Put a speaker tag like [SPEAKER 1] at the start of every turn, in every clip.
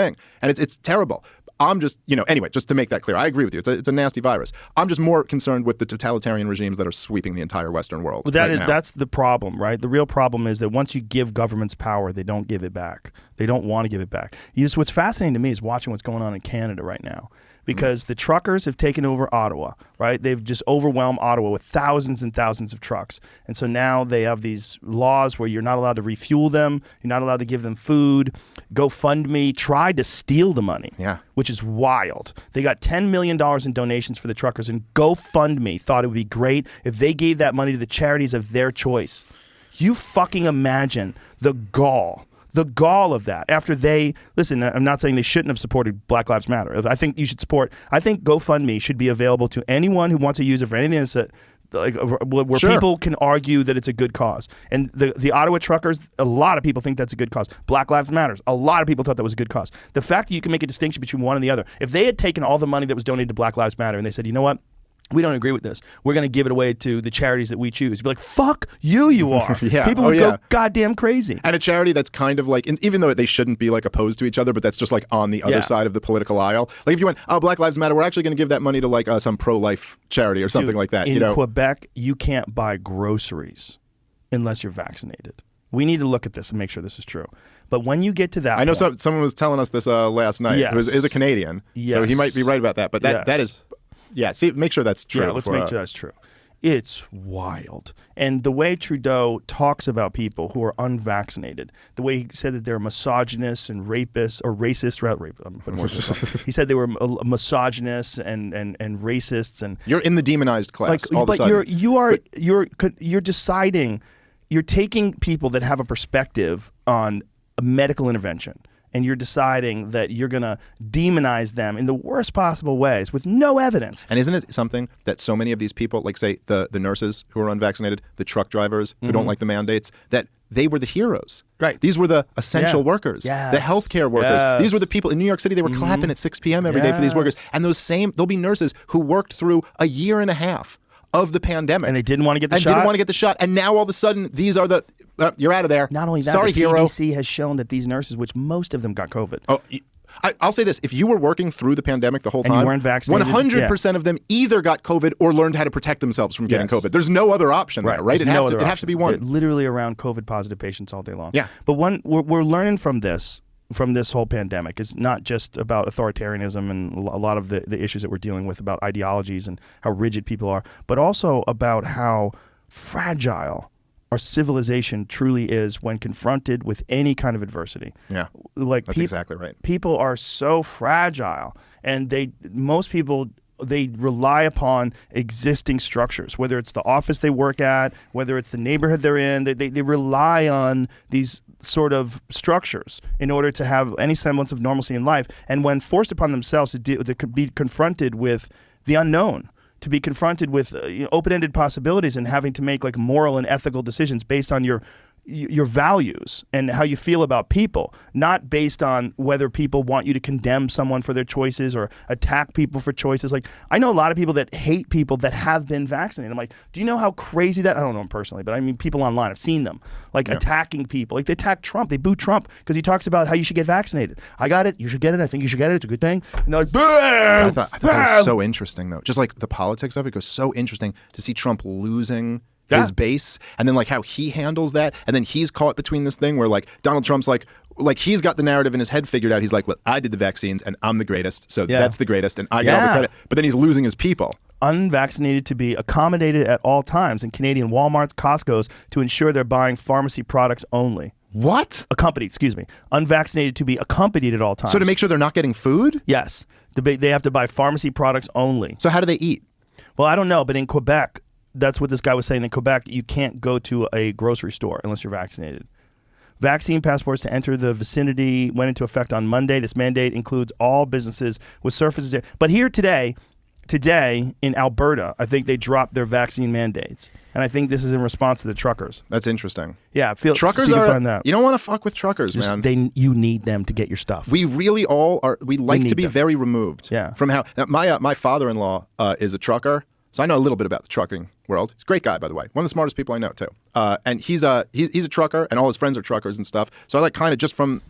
[SPEAKER 1] thing. And it's terrible. I'm just, anyway, just to make that clear, I agree with you. It's a nasty virus. I'm just more concerned with the totalitarian regimes that are sweeping the entire Western world.
[SPEAKER 2] Well, that's the problem, right? The real problem is that once you give governments power, they don't give it back. They don't want to give it back. What's fascinating to me is watching what's going on in Canada right now. Because the truckers have taken over Ottawa, right? They've just overwhelmed Ottawa with thousands and thousands of trucks. And so now they have these laws where you're not allowed to refuel them. You're not allowed to give them food. GoFundMe tried to steal the money, which is wild. They got $10 million in donations for the truckers, and GoFundMe thought it would be great if they gave that money to the charities of their choice. You fucking imagine the gall. The gall of that after listen, I'm not saying they shouldn't have supported Black Lives Matter. I think you should support, I think GoFundMe should be available to anyone who wants to use it for anything that's where people can argue that it's a good cause. And the Ottawa truckers, a lot of people think that's a good cause. Black Lives Matters, a lot of people thought that was a good cause. The fact that you can make a distinction between one and the other, if they had taken all the money that was donated to Black Lives Matter and they said, you know what? We don't agree with this. We're going to give it away to the charities that we choose. You'd be like, fuck you are. People would go goddamn crazy.
[SPEAKER 1] And a charity that's kind of like, even though they shouldn't be like opposed to each other, but that's just like on the other side of the political aisle. Like if you went, Black Lives Matter, we're actually going to give that money to like some pro-life charity or something like that.
[SPEAKER 2] In Quebec, you can't buy groceries unless you're vaccinated. We need to look at this and make sure this is true. But when you get to that
[SPEAKER 1] I know someone was telling us this last night.
[SPEAKER 2] Yes.
[SPEAKER 1] It is a Canadian, so he might be right about that. But that is... Yeah, see, make sure that's true.
[SPEAKER 2] Yeah, let's make sure that's true. It's wild. And the way Trudeau talks about people who are unvaccinated, the way he said that they're misogynists and rapists, or racists, I'm putting more he said they were misogynists and racists. And
[SPEAKER 1] you're in the demonized class all of a sudden.
[SPEAKER 2] You're deciding, you're taking people that have a perspective on a medical intervention, and you're deciding that you're going to demonize them in the worst possible ways with no evidence.
[SPEAKER 1] And isn't it something that so many of these people, like say the nurses who are unvaccinated, the truck drivers who don't like the mandates, that they were the heroes.
[SPEAKER 2] Right.
[SPEAKER 1] These were the essential workers, the healthcare workers. These were the people in New York City, they were clapping at 6 p.m. every day for these workers. And there'll be nurses who worked through a year and a half of the pandemic.
[SPEAKER 2] And they didn't want to get the shot?
[SPEAKER 1] And now all of a sudden, these are the... you're out of there.
[SPEAKER 2] Not only that,
[SPEAKER 1] sorry,
[SPEAKER 2] the
[SPEAKER 1] hero.
[SPEAKER 2] CDC has shown that these nurses, which most of them got COVID.
[SPEAKER 1] Oh, I'll say this. If you were working through the pandemic the whole time,
[SPEAKER 2] and you weren't vaccinated,
[SPEAKER 1] 100% of them either got COVID or learned how to protect themselves from getting COVID. There's no other option there, right? It has to be one.
[SPEAKER 2] They're literally around COVID-positive patients all day long.
[SPEAKER 1] Yeah.
[SPEAKER 2] But we're learning from this whole pandemic is not just about authoritarianism and a lot of the issues that we're dealing with about ideologies and how rigid people are, but also about how fragile our civilization truly is when confronted with any kind of adversity.
[SPEAKER 1] Yeah,
[SPEAKER 2] like
[SPEAKER 1] that's exactly right.
[SPEAKER 2] People are so fragile, and most people rely upon existing structures, whether it's the office they work at, whether it's the neighborhood they're in. They rely on these sort of structures in order to have any semblance of normalcy in life. And when forced upon themselves to be confronted with the unknown, to be confronted with open-ended possibilities and having to make like moral and ethical decisions based on your values and how you feel about people, not based on whether people want you to condemn someone for their choices or attack people for choices. Like, I know a lot of people that hate people that have been vaccinated. I'm like, do you know how crazy that? I don't know them personally, but I mean people online. I've seen them attacking people. Like they attack Trump. They boo Trump because he talks about how you should get vaccinated. I got it. You should get it. I think you should get it. It's a good thing. And they're like, bah!
[SPEAKER 1] I thought that was so interesting though. Just like the politics of it goes so interesting to see Trump losing his base, and then like how he handles that, and then he's caught between this thing where like Donald Trump's like he's got the narrative in his head figured out. He's like, well, I did the vaccines and I'm the greatest, so that's the greatest, and I get all the credit. But then he's losing his people.
[SPEAKER 2] Unvaccinated to be accommodated at all times in Canadian Walmarts, Costco's to ensure they're buying pharmacy products only.
[SPEAKER 1] What?
[SPEAKER 2] Unvaccinated to be accompanied at all times.
[SPEAKER 1] So to make sure they're not getting food?
[SPEAKER 2] Yes. They have to buy pharmacy products only.
[SPEAKER 1] So how do they eat?
[SPEAKER 2] Well, I don't know, but in Quebec, that's what this guy was saying. In Quebec, you can't go to a grocery store unless you're vaccinated. Vaccine passports to enter the vicinity went into effect on Monday. This mandate includes all businesses with surfaces. But here today in Alberta, I think they dropped their vaccine mandates. And I think this is in response to the truckers.
[SPEAKER 1] That's interesting.
[SPEAKER 2] Yeah,
[SPEAKER 1] truckers are. You don't want to fuck with truckers, man.
[SPEAKER 2] You need them to get your stuff.
[SPEAKER 1] We really all are. We like to be very removed.
[SPEAKER 2] Yeah.
[SPEAKER 1] From how my father-in-law is a trucker. So I know a little bit about the trucking world. He's a great guy, by the way. One of the smartest people I know, too. And he's a trucker, and all his friends are truckers and stuff. So I like kind of just from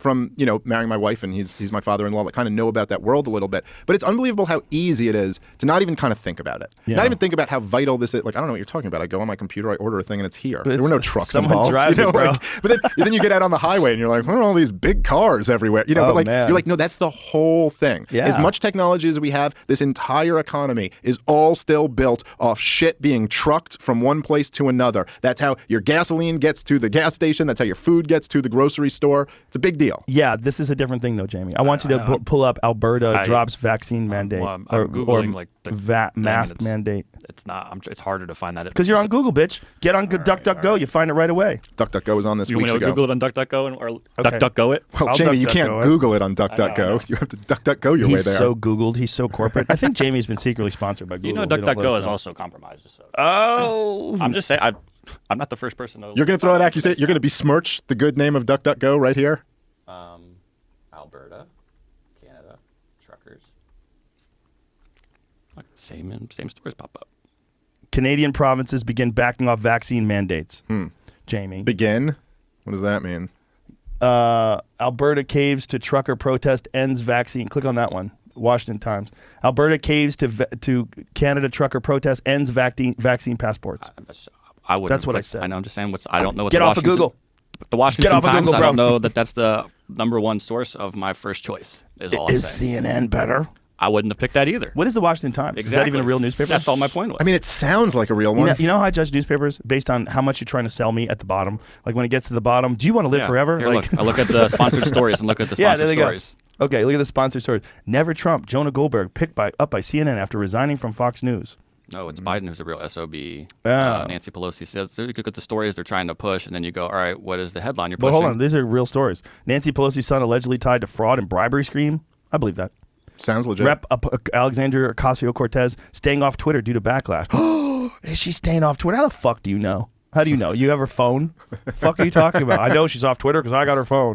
[SPEAKER 1] marrying my wife, and he's my father-in-law, that kind of know about that world a little bit. But it's unbelievable how easy it is to not even kind of think about it. Yeah. Not even think about how vital this is. Like, I don't know what you're talking about. I go on my computer, I order a thing, and it's here. There were no trucks involved.
[SPEAKER 2] Drives it, bro.
[SPEAKER 1] But then you get out on the highway, and you're like, what are all these big cars everywhere? But like you're like, no, that's the whole thing. Yeah. As much technology as we have, this entire economy is all still built off shit being trucked from one place to another. That's how your gasoline gets to the gas station. That's how your food gets to the grocery store. It's a big deal.
[SPEAKER 2] Yeah, this is a different thing, though, Jamie. I want you to pull up Alberta drops vaccine mandate.
[SPEAKER 3] I'm Googling like the
[SPEAKER 2] mask mandate.
[SPEAKER 3] It's not. It's harder to find that.
[SPEAKER 2] Because you're on Google, bitch. Get on DuckDuckGo. You find it right away.
[SPEAKER 1] DuckDuckGo was on this weeks ago.
[SPEAKER 3] Google it on DuckDuckGo or DuckDuckGo it?
[SPEAKER 1] Well, Jamie, you can't Google it on DuckDuckGo. You have to DuckDuckGo your way there.
[SPEAKER 2] He's so Googled. He's so corporate. I think Jamie's been secretly sponsored by Google.
[SPEAKER 3] DuckDuckGo is also compromised. So.
[SPEAKER 2] Oh.
[SPEAKER 3] I'm just saying. I'm not the first person to...
[SPEAKER 1] You're going to throw out accusation? You're going to besmirch the good name of DuckDuckGo right here?
[SPEAKER 3] Alberta, Canada, truckers. Same stories pop up.
[SPEAKER 2] Canadian provinces begin backing off vaccine mandates. Jamie.
[SPEAKER 1] Begin? What does that mean?
[SPEAKER 2] Alberta caves to trucker protest, ends vaccine. Click on that one. Washington Times. Alberta caves to Canada trucker protest, ends vaccine passports.
[SPEAKER 3] I wouldn't.
[SPEAKER 2] That's what I said.
[SPEAKER 3] I know. I'm just saying. I don't know what.
[SPEAKER 2] Get off of Google.
[SPEAKER 3] The Washington Times. I don't know that's the #1 source of my first choice. Is
[SPEAKER 2] CNN better?
[SPEAKER 3] I wouldn't have picked that either.
[SPEAKER 2] What is the Washington Times?
[SPEAKER 3] Exactly.
[SPEAKER 2] Is that even a real newspaper?
[SPEAKER 3] That's all my point was.
[SPEAKER 1] I mean, it sounds like a real one.
[SPEAKER 2] You know how I judge newspapers? Based on how much you're trying to sell me at the bottom. Like when it gets to the bottom, do you want to live forever?
[SPEAKER 3] Here,
[SPEAKER 2] like,
[SPEAKER 3] look. I look at the sponsored stories and look at the sponsored stories.
[SPEAKER 2] Go. Okay, look at the sponsored stories. Never Trump. Jonah Goldberg picked up by CNN after resigning from Fox News.
[SPEAKER 3] No, it's Biden who's a real SOB. Nancy Pelosi says, you look at the stories they're trying to push, and then you go, all right, what is the headline you're pushing?
[SPEAKER 2] But hold on, these are real stories. Nancy Pelosi's son allegedly tied to fraud and bribery scheme. I believe that.
[SPEAKER 1] Sounds legit.
[SPEAKER 2] Rep Alexandria Ocasio-Cortez staying off Twitter due to backlash. Is she staying off Twitter? How the fuck do you know? How do you know? You have her phone? Fuck are you talking about? I know she's off Twitter because I got her phone.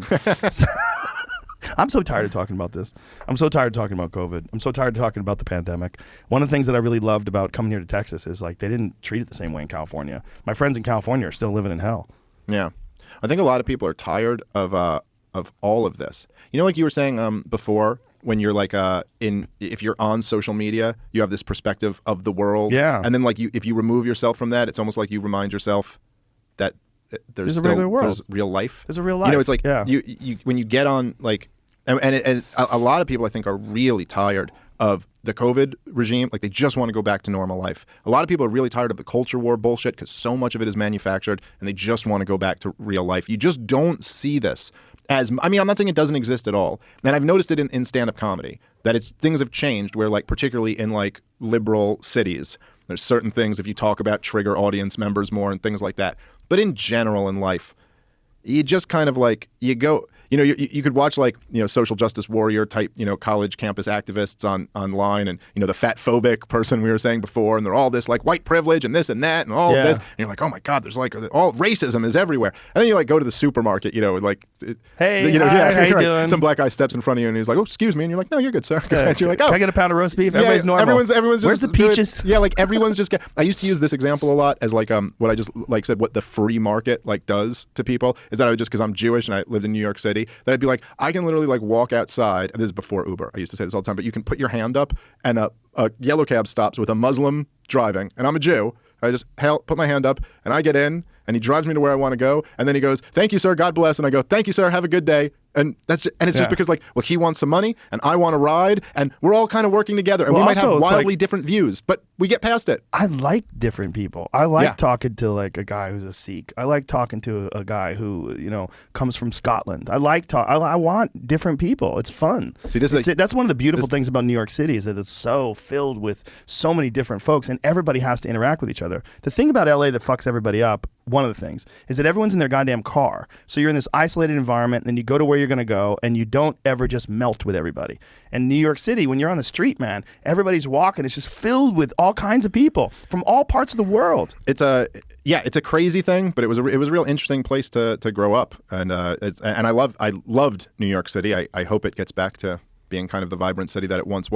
[SPEAKER 2] I'm so tired of talking about this. I'm so tired of talking about COVID. I'm so tired of talking about the pandemic. One of the things that I really loved about coming here to Texas is like they didn't treat it the same way in California. My friends in California are still living in hell.
[SPEAKER 1] Yeah. I think a lot of people are tired of all of this. You know, like you were saying before, when you're like if you're on social media, you have this perspective of the world.
[SPEAKER 2] Yeah.
[SPEAKER 1] And then like if you remove yourself from that, it's almost like you remind yourself that there's
[SPEAKER 2] a regular world.
[SPEAKER 1] There's real life.
[SPEAKER 2] There's a real life.
[SPEAKER 1] You know, it's like you when you get on like, and a lot of people I think are really tired of the COVID regime. Like they just want to go back to normal life. A lot of people are really tired of the culture war bullshit because so much of it is manufactured, and they just want to go back to real life. You just don't see this as, I mean, I'm not saying it doesn't exist at all. And I've noticed it in stand-up comedy, that things have changed where like, particularly in like liberal cities, there's certain things if you talk about trigger audience members more and things like that. But in general in life, you just kind of like, you go, you know, you could watch like, you know, social justice warrior type, you know, college campus activists online and, you know, the fat phobic person we were saying before, and they're all this like white privilege and this and that and all of this. And you're like, oh my God, there's like all racism is everywhere. And then you like go to the supermarket, you know, like,
[SPEAKER 2] hey,
[SPEAKER 1] you know,
[SPEAKER 2] hi, how you doing?
[SPEAKER 1] Some black guy steps in front of you and he's like, oh, excuse me. And you're like, no, you're good, sir. And you're like, oh.
[SPEAKER 2] Can I get a pound of roast beef? Everybody's normal.
[SPEAKER 1] Everyone's just
[SPEAKER 2] Where's the peaches?
[SPEAKER 1] Yeah, like everyone's just I used to use this example a lot as like what I just like said what the free market like does to people is that I would just because I'm Jewish and I lived in New York City, that I'd be like, I can literally like walk outside, and this is before Uber. I used to say this all the time, but you can put your hand up and a yellow cab stops with a Muslim driving, and I'm a Jew. I just put my hand up and I get in and he drives me to where I want to go. And then he goes, thank you, sir. God bless. And I go, thank you, sir. Have a good day. And it's just because like, well, he wants some money and I want to ride and we're all kind of working together and we might have wildly different views, but we get past it.
[SPEAKER 2] I like different people. I like talking to like a guy who's a Sikh. I like talking to a guy who, you know, comes from Scotland. I want different people. It's fun. See, that's one of the beautiful things about New York City is that it's so filled with so many different folks and everybody has to interact with each other. The thing about LA that fucks everybody up, one of the things, is that everyone's in their goddamn car. So you're in this isolated environment and then you go to where you're going to go and you don't ever just melt with everybody. And New York City, when you're on the street, man, everybody's walking. It's just filled with all kinds of people from all parts of the world.
[SPEAKER 1] It's a crazy thing, but it was a real interesting place to grow up. And I loved New York City. I hope it gets back to being kind of the vibrant city that it once was.